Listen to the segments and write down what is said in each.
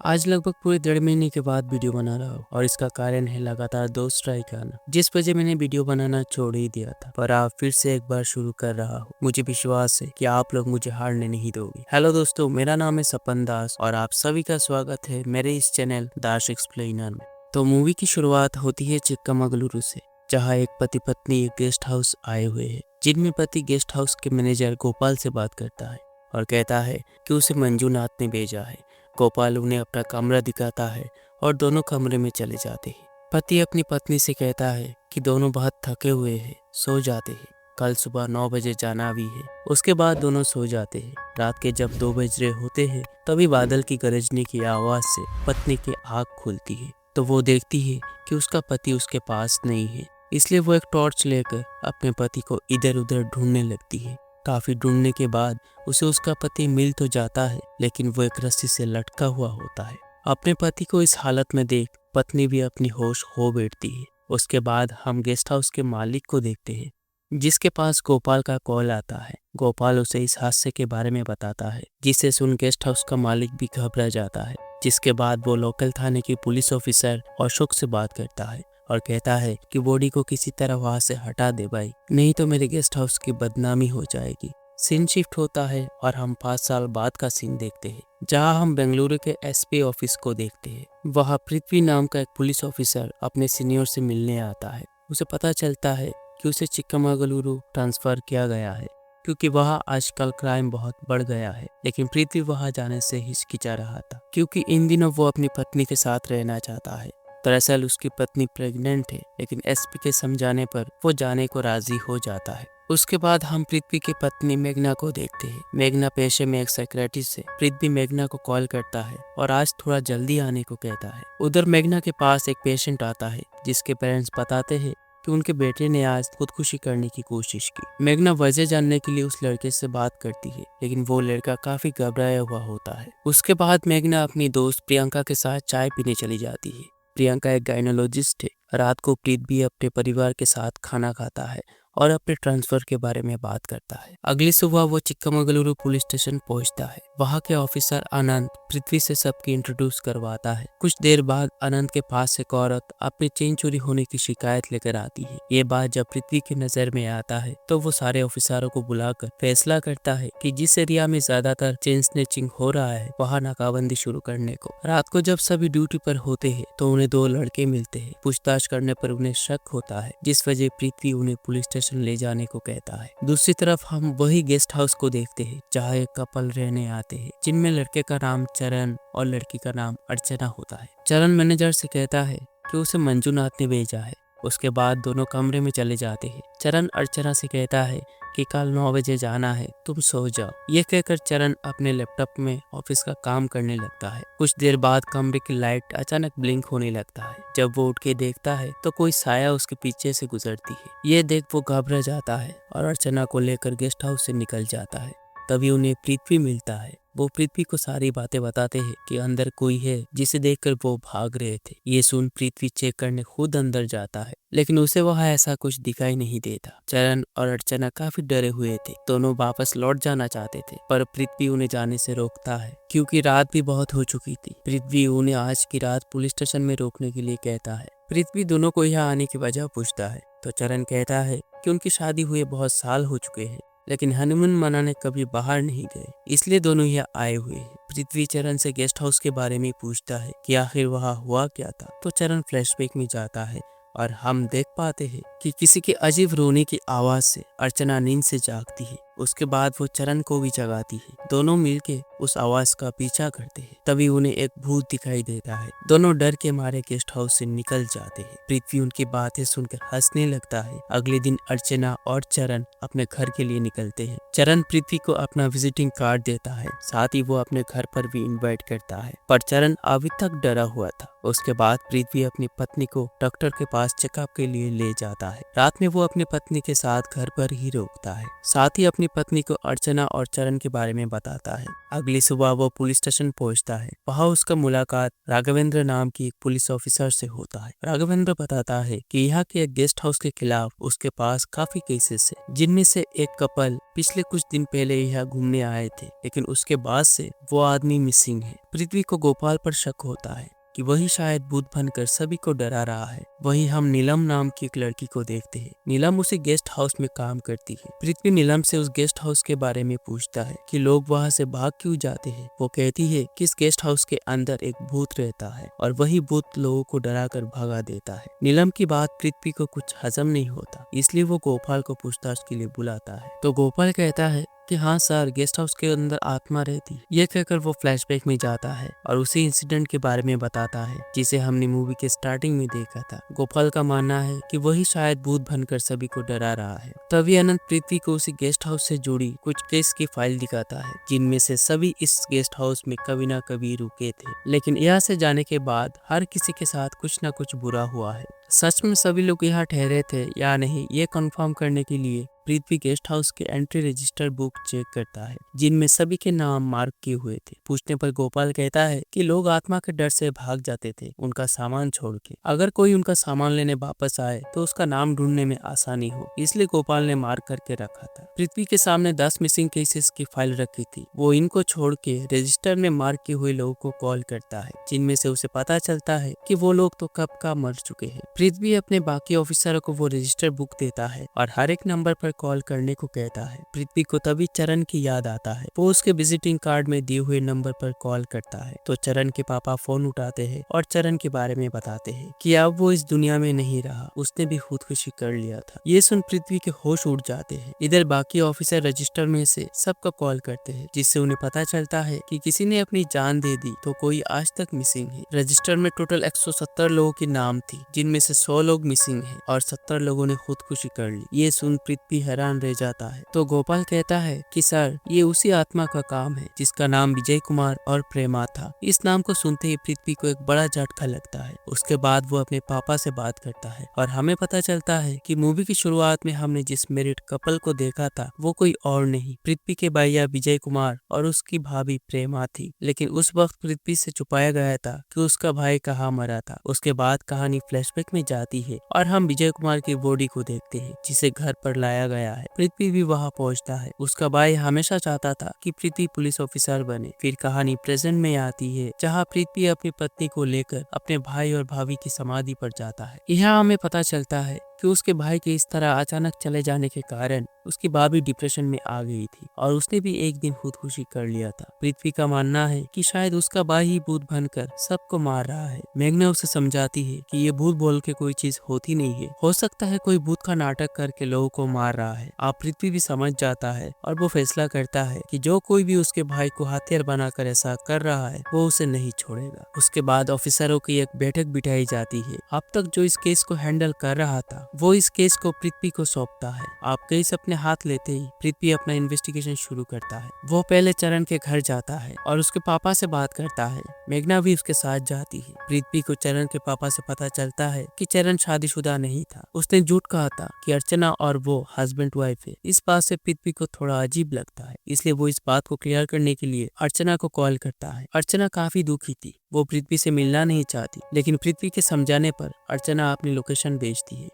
आज लगभग पूरे 1.5 महीने के बाद वीडियो बना रहा हूँ और इसका कारण है लगातार 2 स्ट्राइक आना, जिस वजह मैंने वीडियो बनाना छोड़ ही दिया था। पर आज फिर से एक बार शुरू कर रहा हूँ। मुझे विश्वास है कि आप लोग मुझे हारने नहीं दोगे। हेलो दोस्तों, मेरा नाम है सपन दास और आप सभी का स्वागत है मेरे इस चैनल दास एक्सप्लेनर में। तो मूवी की शुरुआत होती है चिक्कामगलुरु से, जहाँ एक पति पत्नी एक गेस्ट हाउस आए हुए हैं, जिनमें पति गेस्ट हाउस के मैनेजर गोपाल से बात करता है और कहता है कि उसे मंजूनाथ ने भेजा है। गोपाल उन्हें अपना कमरा दिखाता है और दोनों कमरे में चले जाते हैं। पति अपनी पत्नी से कहता है कि दोनों बहुत थके हुए हैं, सो जाते हैं, कल सुबह 9 बजे जाना भी है। उसके बाद दोनों सो जाते हैं। रात के जब 2 बज रहे होते हैं तभी बादल की गरजने की आवाज से पत्नी की आँख खुलती है, तो वो देखती है कि उसका पति उसके पास नहीं है। इसलिए वो एक टॉर्च लेकर अपने पति को इधर उधर ढूंढने लगती है। काफी ढूंढने के बाद उसे उसका पति मिल तो जाता है, लेकिन वो एक रस्सी से लटका हुआ होता है। अपने पति को इस हालत में देख पत्नी भी अपनी होश खो बैठती है। उसके बाद हम गेस्ट हाउस के मालिक को देखते हैं, जिसके पास गोपाल का कॉल आता है। गोपाल उसे इस हादसे के बारे में बताता है, जिसे सुन गेस्ट हाउस का मालिक भी घबरा जाता है। जिसके बाद वो लोकल थाने की पुलिस ऑफिसर अशोक से बात करता है और कहता है कि बॉडी को किसी तरह वहां से हटा दे भाई, नहीं तो मेरे गेस्ट हाउस की बदनामी हो जाएगी। सीन शिफ्ट होता है और हम 5 साल बाद का सीन देखते हैं, जहां हम बेंगलुरु के एसपी ऑफिस को देखते हैं। वहां पृथ्वी नाम का एक पुलिस ऑफिसर अपने सीनियर से मिलने आता है। उसे पता चलता है कि उसे चिक्कामगलुरु ट्रांसफर किया गया है, क्योंकि वहां आजकल क्राइम बहुत बढ़ गया है। लेकिन पृथ्वी वहां जाने से हिचकिचा रहा था, क्योंकि इन दिनों वो अपनी पत्नी के साथ रहना चाहता है। दरअसल उसकी पत्नी प्रेग्नेंट है, लेकिन एसपी के समझाने पर वो जाने को राजी हो जाता है। उसके बाद हम पृथ्वी की पत्नी मेघना को देखते हैं। मेघना पेशे में एक सेक्रेटरी है। पृथ्वी मेघना को कॉल करता है और आज थोड़ा जल्दी आने को कहता है। उधर मेघना के पास एक पेशेंट आता है, जिसके पेरेंट्स बताते हैं कि उनके बेटे ने आज खुदकुशी करने की कोशिश की। मेघना वजह जानने के लिए उस लड़के से बात करती है, लेकिन वो लड़का काफी घबराया हुआ होता है। उसके बाद मेघना अपनी दोस्त प्रियंका के साथ चाय पीने चली जाती है। प्रियंका एक गायनोलॉजिस्ट है। रात को पृथ्वी अपने परिवार के साथ खाना खाता है और अपने ट्रांसफर के बारे में बात करता है। अगली सुबह वो चिक्कामगलुरु पुलिस स्टेशन पहुंचता है। वहां के ऑफिसर आनंद पृथ्वी से सबकी इंट्रोड्यूस करवाता है। कुछ देर बाद आनंद के पास एक औरत अपनी चेन चोरी होने की शिकायत लेकर आती है। ये बात जब पृथ्वी की नजर में आता है तो वो सारे ऑफिसरों को बुलाकर फैसला करता है कि जिस एरिया में ज्यादातर चेन स्नैचिंग हो रहा है वहाँ नाकाबंदी शुरू करने को। रात को जब सभी ड्यूटी पर होते हैं तो उन्हें 2 लड़के मिलते हैं। पूछताछ करने पर उन्हें शक होता है, जिस वजह पृथ्वी उन्हें पुलिस स्टेशन ले जाने को कहता है। दूसरी तरफ हम वही गेस्ट हाउस को देखते हैं, जहाँ एक कपल रहने आते हैं, जिनमें लड़के का नाम चरण और लड़की का नाम अर्चना होता है। चरण मैनेजर से कहता है कि उसे मंजूनाथ ने भेजा है। उसके बाद दोनों कमरे में चले जाते हैं। चरण अर्चना से कहता है कि कल 9 बजे जाना है, तुम सो जाओ। ये कहकर चरण अपने लैपटॉप में ऑफिस का काम करने लगता है। कुछ देर बाद कमरे की लाइट अचानक ब्लिंक होने लगता है। जब वो उठ के देखता है तो कोई साया उसके पीछे से गुजरती है। ये देख वो घबरा जाता है और अर्चना को लेकर गेस्ट हाउस से निकल जाता है। तभी उन्हें पृथ्वी मिलता है। वो पृथ्वी को सारी बातें बताते हैं कि अंदर कोई है, जिसे देखकर वो भाग रहे थे। ये सुन पृथ्वी चेक करने खुद अंदर जाता है, लेकिन उसे वहाँ ऐसा कुछ दिखाई नहीं देता। चरण और अर्चना काफी डरे हुए थे। दोनों वापस लौट जाना चाहते थे, पर पृथ्वी उन्हें जाने से रोकता है, क्योंकि रात भी बहुत हो चुकी थी। पृथ्वी उन्हें आज की रात पुलिस स्टेशन में रोकने के लिए कहता है। पृथ्वी दोनों को यहाँ आने की वजह पूछता है, तो चरण कहता है कि उनकी शादी हुए बहुत साल हो चुके हैं, लेकिन हनीमून मनाने कभी बाहर नहीं गए, इसलिए दोनों यहाँ आए हुए हैं। पृथ्वी चरण से गेस्ट हाउस के बारे में पूछता है कि आखिर वहाँ हुआ क्या था, तो चरण फ्लैशबैक में जाता है और हम देख पाते हैं कि किसी के अजीब रोने की आवाज से अर्चना नींद से जागती है। उसके बाद वो चरण को भी जगाती है। दोनों मिलके उस आवाज का पीछा करते हैं। तभी उन्हें एक भूत दिखाई देता है। दोनों डर के मारे गेस्ट हाउस से निकल जाते हैं। पृथ्वी उनकी बातें सुनकर हंसने लगता है। अगले दिन अर्चना और चरण अपने घर के लिए निकलते हैं। चरण पृथ्वी को अपना विजिटिंग कार्ड देता है, साथ ही वो अपने घर पर भी इनवाइट करता है, पर चरण अभी तक डरा हुआ था। उसके बाद पृथ्वी अपनी पत्नी को डॉक्टर के पास चेकअप के लिए ले जाता है। रात में वो अपनी पत्नी के साथ घर पर ही रोकता है, साथ ही अपनी अपनी पत्नी को अर्चना और चरण के बारे में बताता है। अगली सुबह वो पुलिस स्टेशन पहुंचता है। वहाँ उसका मुलाकात राघवेंद्र नाम की एक पुलिस ऑफिसर से होता है। राघवेंद्र बताता है कि यहाँ के एक गेस्ट हाउस के खिलाफ उसके पास काफी केसेस है, जिनमें से एक कपल पिछले कुछ दिन पहले यहाँ घूमने आए थे, लेकिन उसके बाद से वो आदमी मिसिंग है। पृथ्वी को गोपाल पर शक होता है कि वही शायद भूत बनकर सभी को डरा रहा है। वहीं हम नीलम नाम की एक लड़की को देखते हैं। नीलम उसी गेस्ट हाउस में काम करती है। पृथ्वी नीलम से उस गेस्ट हाउस के बारे में पूछता है कि लोग वहां से भाग क्यों जाते हैं। वो कहती है कि इस गेस्ट हाउस के अंदर एक भूत रहता है और वही भूत लोगों को डरा कर भगा देता है। नीलम की बात पृथ्वी को कुछ हजम नहीं होता, इसलिए वो गोपाल को पूछताछ के लिए बुलाता है। तो गोपाल कहता है कि हाँ सर, गेस्ट हाउस के अंदर आत्मा रहती है। ये कहकर वो फ्लैशबैक में जाता है और उसी इंसिडेंट के बारे में बताता है जिसे हमने मूवी के स्टार्टिंग में देखा था। गोपाल का मानना है कि वही शायद भूत बनकर सभी को डरा रहा है। तभी अनंत पृथ्वी को उसी गेस्ट हाउस से जुड़ी कुछ केस की फाइल दिखाता है, जिनमें से सभी इस गेस्ट हाउस में कभी ना कभी रुके थे, लेकिन यहाँ से जाने के बाद हर किसी के साथ कुछ ना कुछ बुरा हुआ है। सच में सभी लोग यहाँ ठहरे थे या नहीं, ये कंफर्म करने के लिए पृथ्वी गेस्ट हाउस के एंट्री रजिस्टर बुक चेक करता है, जिनमें सभी के नाम मार्क किए हुए थे। पूछने पर गोपाल कहता है कि लोग आत्मा के डर से भाग जाते थे उनका सामान छोड़ के। अगर कोई उनका सामान लेने वापस आए तो उसका नाम ढूंढने में आसानी हो, इसलिए गोपाल ने मार्क करके रखा था। पृथ्वी के सामने 10 मिसिंग केसेस की फाइल रखी थी। वो इनको छोड़ के रजिस्टर में मार्क किए हुए लोगों को कॉल करता है, जिनमें से उसे पता चलता है कि वो लोग तो कब का मर चुके हैं। पृथ्वी अपने बाकी ऑफिसरों को वो रजिस्टर बुक देता है और हर एक नंबर पर कॉल करने को कहता है। पृथ्वी को तभी चरण की याद आता है। वो उसके विजिटिंग कार्ड में दिए हुए नंबर पर कॉल करता है तो चरण के पापा फोन उठाते हैं और चरण के बारे में बताते हैं कि अब वो इस दुनिया में नहीं रहा, उसने भी खुदकुशी कर लिया था। ये सुन पृथ्वी के होश उड़ जाते हैं। इधर बाकी ऑफिसर रजिस्टर में से सबको कॉल करते हैं, जिससे उन्हें पता चलता है कि किसी ने अपनी जान दे दी तो कोई आज तक मिसिंग है। रजिस्टर में टोटल 170 लोगों के नाम थी, जिनमें से 100 लोग मिसिंग है और 70 लोगों ने खुदकुशी कर ली। ये सुन पृथ्वी हैरान रह जाता है। तो गोपाल कहता है कि सर, ये उसी आत्मा का काम है जिसका नाम विजय कुमार और प्रेमा था। इस नाम को सुनते ही पृथ्वी को एक बड़ा झटका लगता है। उसके बाद वो अपने पापा से बात करता है और हमें पता चलता है कि मूवी की शुरुआत में हमने जिस मैरिड कपल को देखा था वो कोई और नहीं, पृथ्वी के भैया विजय कुमार और उसकी भाभी प्रेमा थी। लेकिन उस वक्त पृथ्वी से छुपाया गया था कि उसका भाई कहाँ मरा था। उसके बाद कहानी फ्लैशबैक में जाती है और हम विजय कुमार की बॉडी को देखते हैं, जिसे घर पर लाया गया है। पृथ्वी भी वहां पहुंचता है। उसका भाई हमेशा चाहता था कि पृथ्वी पुलिस ऑफिसर बने। फिर कहानी प्रेजेंट में आती है, जहां पृथ्वी अपनी पत्नी को लेकर अपने भाई और भाभी की समाधि पर जाता है। यहाँ हमें पता चलता है कि उसके भाई के इस तरह अचानक चले जाने के कारण उसकी भाभी डिप्रेशन में आ गई थी और उसने भी एक दिन खुदकुशी कर लिया था। पृथ्वी का मानना है कि शायद उसका भाई ही भूत बनकर सबको मार रहा है। मेघना उसे समझाती है कि ये भूत बोल के कोई चीज होती नहीं है, हो सकता है कोई भूत का नाटक करके लोगों को मार रहा है। आप पृथ्वी भी समझ जाता है और वो फैसला करता है कि जो कोई भी उसके भाई को हथियार बनाकर ऐसा कर रहा है वो उसे नहीं छोड़ेगा। उसके बाद ऑफिसरों की एक बैठक बिठाई जाती है। अब तक जो इस केस को हैंडल कर रहा था वो इस केस को पृथ्वी को सौंपता है। आप केस अपने हाथ लेते ही पृथ्वी अपना इन्वेस्टिगेशन शुरू करता है। वो पहले चरण के घर जाता है और उसके पापा से बात करता है। मेघना भी उसके साथ जाती है। पृथ्वी को चरण के पापा से पता चलता है कि चरण शादीशुदा नहीं था। उसने झूठ कहा था कि अर्चना और वो हस्बैंड वाइफ है। इस बात से पृथ्वी को थोड़ा अजीब लगता है, इसलिए वो इस बात को क्लियर करने के लिए अर्चना को कॉल करता है। अर्चना काफी दुखी थी। वो पृथ्वी से मिलना नहीं चाहती, लेकिन पृथ्वी के समझाने पर अर्चना अपनी लोकेशन भेजती है।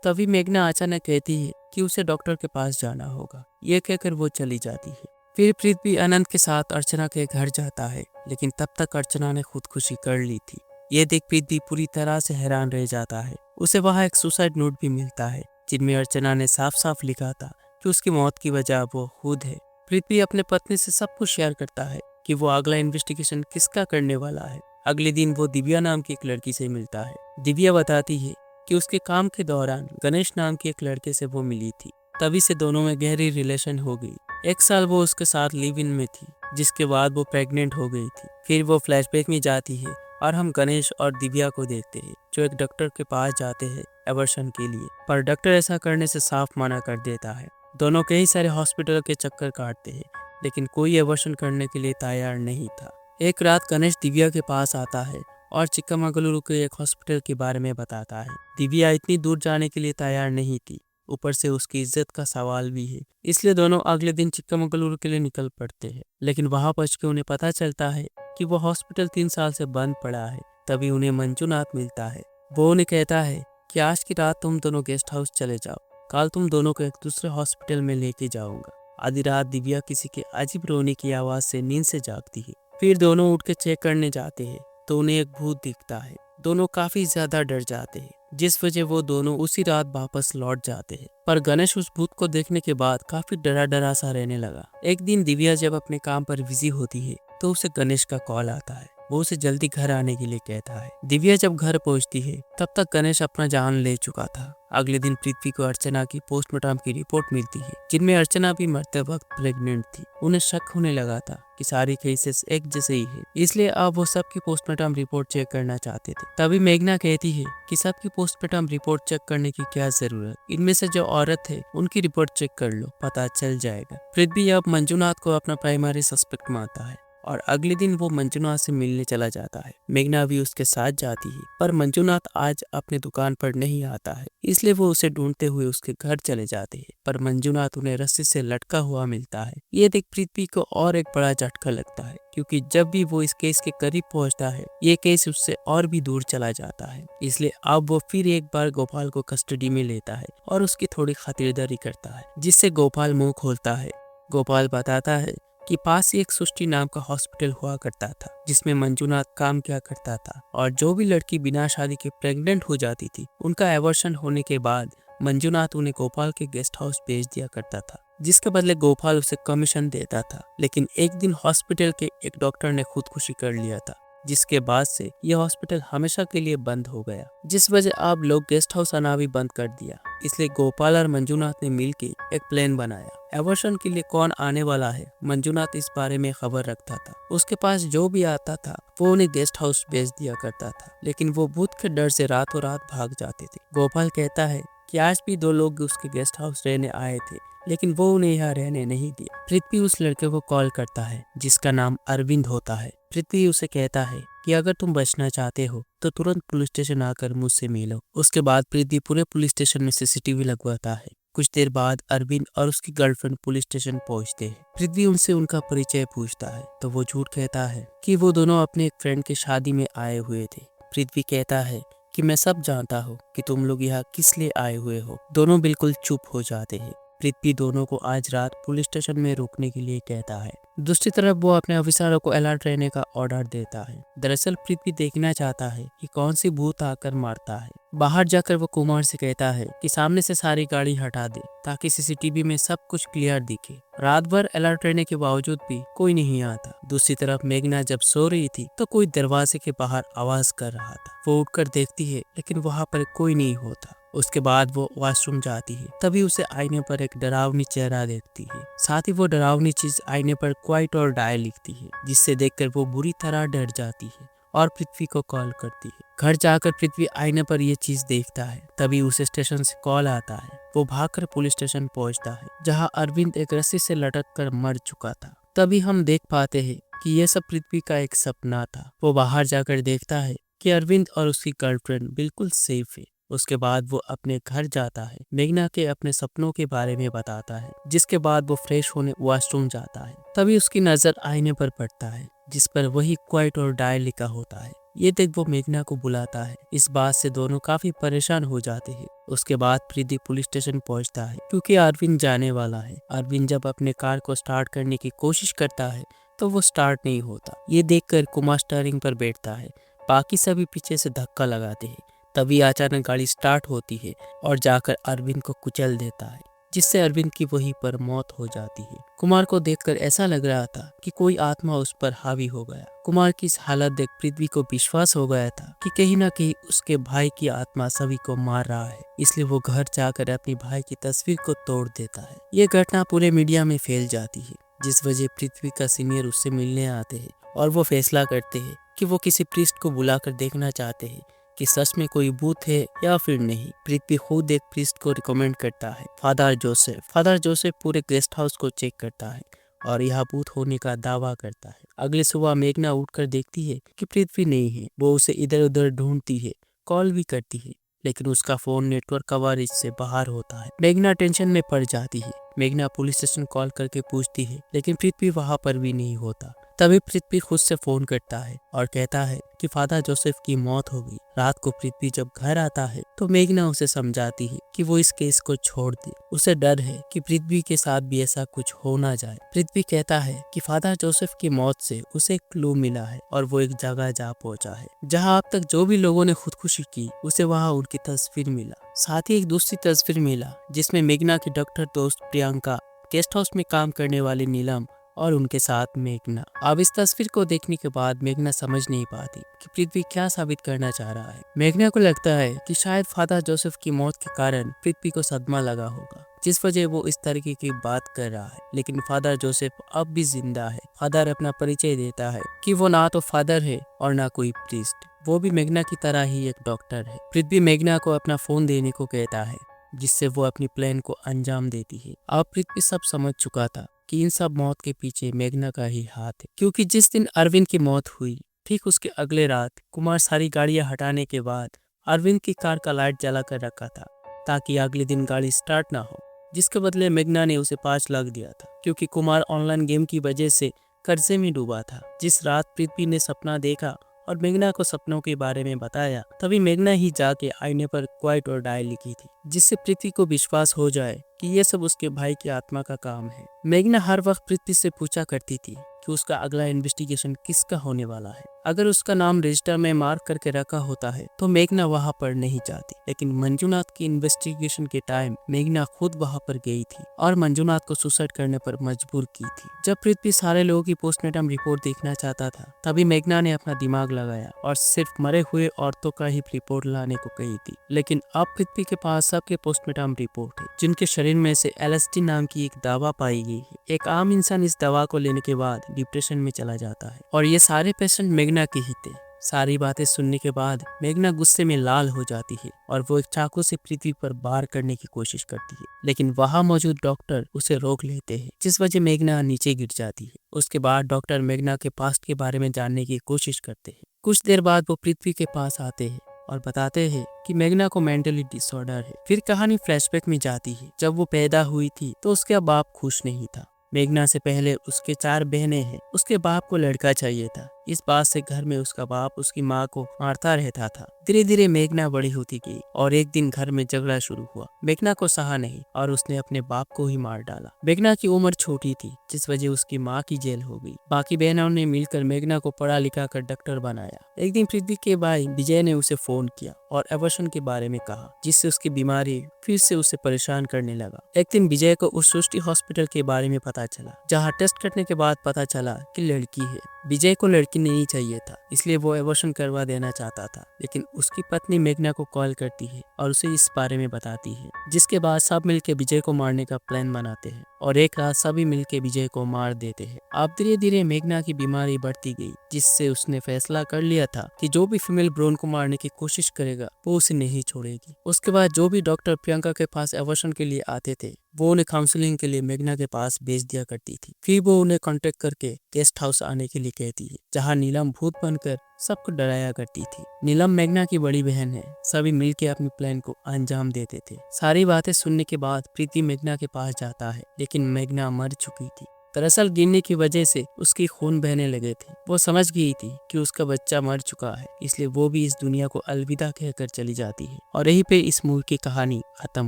तभी मेघना अचानक कहती है कि उसे डॉक्टर के पास जाना होगा। ये कहकर वो चली जाती है। फिर पृथ्वी अनंत के साथ अर्चना के घर जाता है, लेकिन तब तक अर्चना ने खुदकुशी कर ली थी। ये देख पृथ्वी पूरी तरह से हैरान रह जाता है। उसे वहाँ एक सुसाइड नोट भी मिलता है, जिनमें अर्चना ने साफ साफ लिखा था कि उसकी मौत की वजह वो खुद है। पृथ्वी अपने पत्नी से सब कुछ शेयर करता है कि वो अगला इन्वेस्टिगेशन किसका करने वाला है। अगले दिन वो दिव्या नाम की एक लड़की से मिलता है। दिव्या बताती है कि उसके काम के दौरान गणेश नाम के एक लड़के से वो मिली थी। तभी से दोनों में गहरी रिलेशन हो गई। 1 साल वो उसके साथ लिव इन में थी, जिसके बाद वो प्रेग्नेंट हो गई थी। फिर वो फ्लैशबैक में जाती है और हम गणेश और दिव्या को देखते हैं, जो एक डॉक्टर के पास जाते हैं एबॉर्शन के लिए, पर डॉक्टर ऐसा करने से साफ मना कर देता है। दोनों कई सारे हॉस्पिटल के चक्कर काटते हैं, लेकिन कोई एबॉर्शन करने के लिए तैयार नहीं था। एक रात गणेश दिव्या के पास आता है और चिक्कामगलुरु के एक हॉस्पिटल के बारे में बताता है। दिव्या इतनी दूर जाने के लिए तैयार नहीं थी। ऊपर से उसकी इज्जत का सवाल भी है। इसलिए दोनों अगले दिन चिक्कामगलुरु के लिए निकल पड़ते हैं। लेकिन वहां पहुंच के उन्हें पता चलता है कि वो हॉस्पिटल 3 साल से बंद पड़ा है। तभी उन्हें मंजूनाथ मिलता है। वो उन्हें कहता है कि आज की रात तुम दोनों गेस्ट हाउस चले जाओ, कल तुम दोनों को एक दूसरे हॉस्पिटल में लेके जाऊंगा। आधी रात दिव्या किसी के अजीब रोने की आवाज से नींद से जागती है। फिर दोनों उठ के चेक करने जाते हैं तो उन्हें एक भूत दिखता है। दोनों काफी ज्यादा डर जाते हैं, जिस वजह वो दोनों उसी रात वापस लौट जाते हैं। पर गणेश उस भूत को देखने के बाद काफी डरा डरा सा रहने लगा। एक दिन दिव्या जब अपने काम पर बिजी होती है तो उसे गणेश का कॉल आता है। वो उसे जल्दी घर आने के लिए कहता है। दिव्या जब घर पहुंचती है तब तक गणेश अपना जान ले चुका था। अगले दिन पृथ्वी को अर्चना की पोस्टमार्टम की रिपोर्ट मिलती है, जिनमें अर्चना भी मरते वक्त प्रेग्नेंट थी। उन्हें शक होने लगा था कि सारी केसेस एक जैसे ही है, इसलिए अब वो सबकी पोस्टमार्टम रिपोर्ट चेक करना चाहते थे। तभी मेघना कहती है कि सबकी पोस्टमार्टम रिपोर्ट चेक करने की क्या जरूरत, इनमें से जो औरत है उनकी रिपोर्ट चेक कर लो, पता चल जाएगा। पृथ्वी अब मंजूनाथ को अपना प्राइमरी सस्पेक्ट मानता है और अगले दिन वो मंजूनाथ से मिलने चला जाता है। मेघना भी उसके साथ जाती है, पर मंजूनाथ आज अपने दुकान पर नहीं आता है, इसलिए वो उसे ढूंढते हुए उसके घर चले जाते हैं। पर मंजूनाथ उन्हें रस्सी से लटका हुआ मिलता है। ये देख पृथ्वी को और एक बड़ा झटका लगता है, क्योंकि जब भी वो इस केस के करीब पहुंचता है ये केस उससे और भी दूर चला जाता है। इसलिए अब वो फिर एक बार गोपाल को कस्टडी में लेता है और उसकी थोड़ी खातिरदारी करता है, जिससे गोपाल मुंह खोलता है। गोपाल बताता है कि पास ही एक सृष्टि नाम का हॉस्पिटल हुआ करता था, जिसमें मंजूनाथ काम किया करता था, और जो भी लड़की बिना शादी के प्रेग्नेंट हो जाती थी उनका एबॉर्शन होने के बाद मंजूनाथ उन्हें गोपाल के गेस्ट हाउस भेज दिया करता था, जिसके बदले गोपाल उसे कमीशन देता था। लेकिन एक दिन हॉस्पिटल के एक डॉक्टर ने खुदकुशी कर लिया था, जिसके बाद से यह हॉस्पिटल हमेशा के लिए बंद हो गया, जिस वजह अब लोग गेस्ट हाउस आना भी बंद कर दिया। इसलिए गोपाल और मंजूनाथ ने मिलकर एक प्लान बनाया। एबॉर्शन के लिए कौन आने वाला है, मंजूनाथ इस बारे में खबर रखता था। उसके पास जो भी आता था वो उन्हें गेस्ट हाउस भेज दिया करता था, लेकिन वो भूत के डर से रातों रात भाग जाते थे। गोपाल कहता है कि आज भी 2 लोग उसके गेस्ट हाउस रहने आए थे, लेकिन वो उन्हें यहाँ रहने नहीं दिया। पृथ्वी उस लड़के को कॉल करता है जिसका नाम अरविंद होता है। पृथ्वी उसे कहता है कि अगर तुम बचना चाहते हो तो तुरंत पुलिस स्टेशन आकर मुझसे मिलो। उसके बाद पृथ्वी पूरे पुलिस स्टेशन में सीसीटीवी लगवाता है। कुछ देर बाद अरविंद और उसकी गर्लफ्रेंड पुलिस स्टेशन पहुंचते हैं। पृथ्वी उनसे उनका परिचय पूछता है तो वो झूठ कहता है कि वो दोनों अपने एक फ्रेंड की शादी में आए हुए थे। पृथ्वी कहता है कि मैं सब जानता हूँ कि तुम लोग यहाँ किस लिए आए हुए हो। दोनों बिल्कुल चुप हो जाते हैं। पृथ्वी दोनों को आज रात पुलिस स्टेशन में रुकने के लिए कहता है। दूसरी तरफ वो अपने ऑफिसरों को अलर्ट रहने का ऑर्डर देता है। दरअसल पृथ्वी देखना चाहता है कि कौन सी भूत आकर मारता है। बाहर जाकर वो कुमार से कहता है कि सामने से सारी गाड़ी हटा दे ताकि सीसीटीवी में सब कुछ क्लियर दिखे। रात भर अलर्ट रहने के बावजूद भी कोई नहीं आता। दूसरी तरफ मेघना जब सो रही थी तो कोई दरवाजे के बाहर आवाज कर रहा था। वो उठकर देखती है लेकिन वहाँ पर कोई नहीं होता। उसके बाद वो वॉशरूम जाती है, तभी उसे आईने पर एक डरावनी चेहरा देखती है। साथ ही वो डरावनी चीज आईने पर क्वाइट और डाई लिखती है, जिससे देखकर वो बुरी तरह डर जाती है और पृथ्वी को कॉल करती है। घर जाकर पृथ्वी आईने पर ये चीज देखता है। तभी उसे स्टेशन से कॉल आता है। वो भागकर पुलिस स्टेशन पहुंचता है, जहां अरविंद एक रस्सी से लटक कर मर चुका था। तभी हम देख पाते हैं कि यह सब पृथ्वी का एक सपना था। वो बाहर जाकर देखता है कि अरविंद और उसकी गर्लफ्रेंड बिल्कुल सेफ है। उसके बाद वो अपने घर जाता है, मेघना के अपने सपनों के बारे में बताता है, जिसके बाद वो फ्रेश होने वॉशरूम जाता है। तभी उसकी नजर आईने पर पड़ता है, जिस पर वही क्वाइट और डाई लिखा होता है। ये देख वो मेघना को बुलाता है। इस बात से दोनों काफी परेशान हो जाते हैं। उसके बाद प्रीति पुलिस स्टेशन पहुंचता है क्योंकि अरविंद जाने वाला है। अरविंद जब अपने कार को स्टार्ट करने की कोशिश करता है तो वो स्टार्ट नहीं होता। ये देखकर कुमार स्टीयरिंग पर बैठता है। बाकी सभी पीछे से धक्का लगाते हैं। तभी अचानक गाड़ी स्टार्ट होती है और जाकर अरविंद को कुचल देता है, जिससे अरविंद की वहीं पर मौत हो जाती है। कुमार को देखकर ऐसा लग रहा था कि कोई आत्मा उस पर हावी हो गया। कुमार की इस हालत देख पृथ्वी को विश्वास हो गया था कि कहीं ना कहीं उसके भाई की आत्मा सभी को मार रहा है। इसलिए वो घर जाकर अपनी भाई की तस्वीर को तोड़ देता है। ये घटना पूरे मीडिया में फैल जाती है, जिस वजह पृथ्वी का सीनियर उससे मिलने आते हैं और वो फैसला करते हैं कि वो किसी प्रीस्ट को बुलाकर देखना चाहते हैं कि सच में कोई भूत है या फिर नहीं। पृथ्वी खुद एक प्रीस्ट को रिकमेंड करता है, फादर जोसेफ। फादर जोसेफ पूरे गेस्ट हाउस को चेक करता है और यहाँ भूत होने का दावा करता है। अगले सुबह मेघना उठकर देखती है कि पृथ्वी नहीं है। वो उसे इधर उधर ढूंढती है, कॉल भी करती है, लेकिन उसका फोन नेटवर्क कवरेज से बाहर होता है। मेघना टेंशन में पड़ जाती है। मेघना पुलिस स्टेशन कॉल करके पूछती है, लेकिन पृथ्वी वहां पर भी नहीं होता। तभी पृथ्वी खुद से फोन करता है और कहता है कि फादर जोसेफ की मौत हो गई। रात को पृथ्वी जब घर आता है तो मेघना उसे समझाती है कि वो इस केस को छोड़ दे। उसे डर है कि पृथ्वी के साथ भी ऐसा कुछ हो ना जाए। पृथ्वी कहता है कि फादर जोसेफ की मौत से उसे एक क्लू मिला है और वो एक जगह जा पहुंचा है जहां अब तक जो भी लोगों ने खुदकुशी की उसे वहां उनकी तस्वीर मिला। साथ ही एक दूसरी तस्वीर मिला जिसमें मेघना की डॉक्टर दोस्त प्रियंका, गेस्ट हाउस में काम करने वाली नीलम और उनके साथ मेघना। अब इस तस्वीर को देखने के बाद मेघना समझ नहीं पाती कि पृथ्वी क्या साबित करना चाह रहा है। मेघना को लगता है कि शायद फादर जोसेफ की मौत के कारण पृथ्वी को सदमा लगा होगा, जिस वजह वो इस तरीके की बात कर रहा है। लेकिन फादर जोसेफ अब भी जिंदा है। फादर अपना परिचय देता है कि वो ना तो फादर है और ना कोई प्रीस्ट, वो भी मेघना की तरह ही एक डॉक्टर है। पृथ्वी मेघना को अपना फोन देने को कहता है, जिससे वो अपनी प्लान को अंजाम देती है। अब पृथ्वी सब समझ चुका था कि इन सब मौत के पीछे मेघना का ही हाथ है, क्योंकि जिस दिन अरविंद की मौत हुई ठीक उसके अगले रात कुमार सारी गाड़ियां हटाने के बाद अरविंद की कार का लाइट जला कर रखा था ताकि अगले दिन गाड़ी स्टार्ट ना हो, जिसके बदले मेघना ने उसे 5 लाख दिया था, क्योंकि कुमार ऑनलाइन गेम की वजह से कर्जे में डूबा था। जिस रात पृथ्वी ने सपना देखा और मेघना को सपनों के बारे में बताया, तभी मेघना ही जाके आईने पर क्वाइट और डाई लिखी थी, जिससे पृथ्वी को विश्वास हो जाए कि ये सब उसके भाई की आत्मा का काम है। मेघना हर वक्त पृथ्वी से पूछा करती थी कि उसका अगला इन्वेस्टिगेशन किसका होने वाला है। अगर उसका नाम रजिस्टर में मार्क करके रखा होता है तो मेघना वहां पर नहीं जाती, लेकिन मंजूनाथ की इन्वेस्टिगेशन के टाइम मेघना खुद वहां पर गई थी और मंजूनाथ को सुसाइड करने पर मजबूर की थी। जब पृथ्वी सारे लोगों की पोस्टमार्टम रिपोर्ट देखना चाहता था, तभी मेघना ने अपना दिमाग लगाया और सिर्फ मरे हुए औरतों का ही रिपोर्ट लाने को कही थी। लेकिन अब पृथ्वी के पास सबके पोस्टमार्टम रिपोर्ट है, जिनके शरीर में से LSD नाम की एक दवा पाई गई है। एक आम इंसान इस दवा को लेने के बाद डिप्रेशन में चला जाता है और ये सारे पेशेंट मेघना के ही थे। सारी बातें सुनने के बाद मेघना गुस्से में लाल हो जाती है और वो एक चाकू से पृथ्वी पर वार करने की कोशिश करती है, लेकिन वहां मौजूद डॉक्टर उसे रोक लेते हैं, जिस वजह मेघना नीचे गिर जाती है। उसके बाद डॉक्टर मेघना के पास्ट के बारे में जानने की कोशिश करते हैं। कुछ देर बाद वो पृथ्वी के पास आते हैं और बताते हैं कि मेघना को मेंटली डिसऑर्डर है। फिर कहानी फ्लैशबैक में जाती है। जब वो पैदा हुई थी तो उसका बाप खुश नहीं था। मेघना से पहले उसके 4 बहनें हैं। उसके बाप को लड़का चाहिए था। इस बात से घर में उसका बाप उसकी माँ को मारता रहता था। धीरे धीरे मेघना बड़ी होती गई और एक दिन घर में झगड़ा शुरू हुआ। मेघना को सहा नहीं और उसने अपने बाप को ही मार डाला। मेघना की उम्र छोटी थी, जिस वजह उसकी माँ की जेल हो गई। बाकी बहनों ने मिलकर मेघना को पढ़ा लिखा कर डॉक्टर बनाया। एक दिन पृथ्वी के भाई विजय ने उसे फोन किया और एबॉर्शन के बारे में कहा, जिससे उसकी बीमारी फिर से उसे परेशान करने लगा। एक दिन विजय को उस सृष्टि हॉस्पिटल के बारे में पता चला, जहाँ टेस्ट करने के बाद पता चला कि लड़की है। विजय को लड़की नहीं चाहिए था, इसलिए वो एबॉर्शन करवा देना चाहता था। लेकिन उसकी पत्नी मेघना को कॉल करती है और उसे इस बारे में बताती है, जिसके बाद सब मिलकर विजय को मारने का प्लान बनाते हैं और एक रात सभी मिलकर विजय को मार देते हैं। अब धीरे धीरे मेघना की बीमारी बढ़ती गई, जिससे उसने फैसला कर लिया था कि जो भी फीमेल भ्रूण को मारने की कोशिश करेगा वो उसे नहीं छोड़ेगी। उसके बाद जो भी डॉक्टर प्रियंका के पास एबॉर्शन के लिए आते थे वो उन्हें काउंसलिंग के लिए मेघना के पास भेज दिया करती थी। फिर वो उन्हें कांटेक्ट करके गेस्ट हाउस आने के लिए कहती है, जहाँ नीलम भूत बनकर सबको डराया करती थी। नीलम मेघना की बड़ी बहन है। सभी मिलकर अपने प्लान को अंजाम देते थे। सारी बातें सुनने के बाद प्रीति मेघना के पास जाता है, लेकिन मेघना मर चुकी थी। दरअसल गिरने की वजह से उसकी खून बहने लगे थे। वो समझ गई थी कि उसका बच्चा मर चुका है, इसलिए वो भी इस दुनिया को अलविदा कहकर चली जाती है और यहीं पे इस मूवी की कहानी खत्म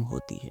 होती है।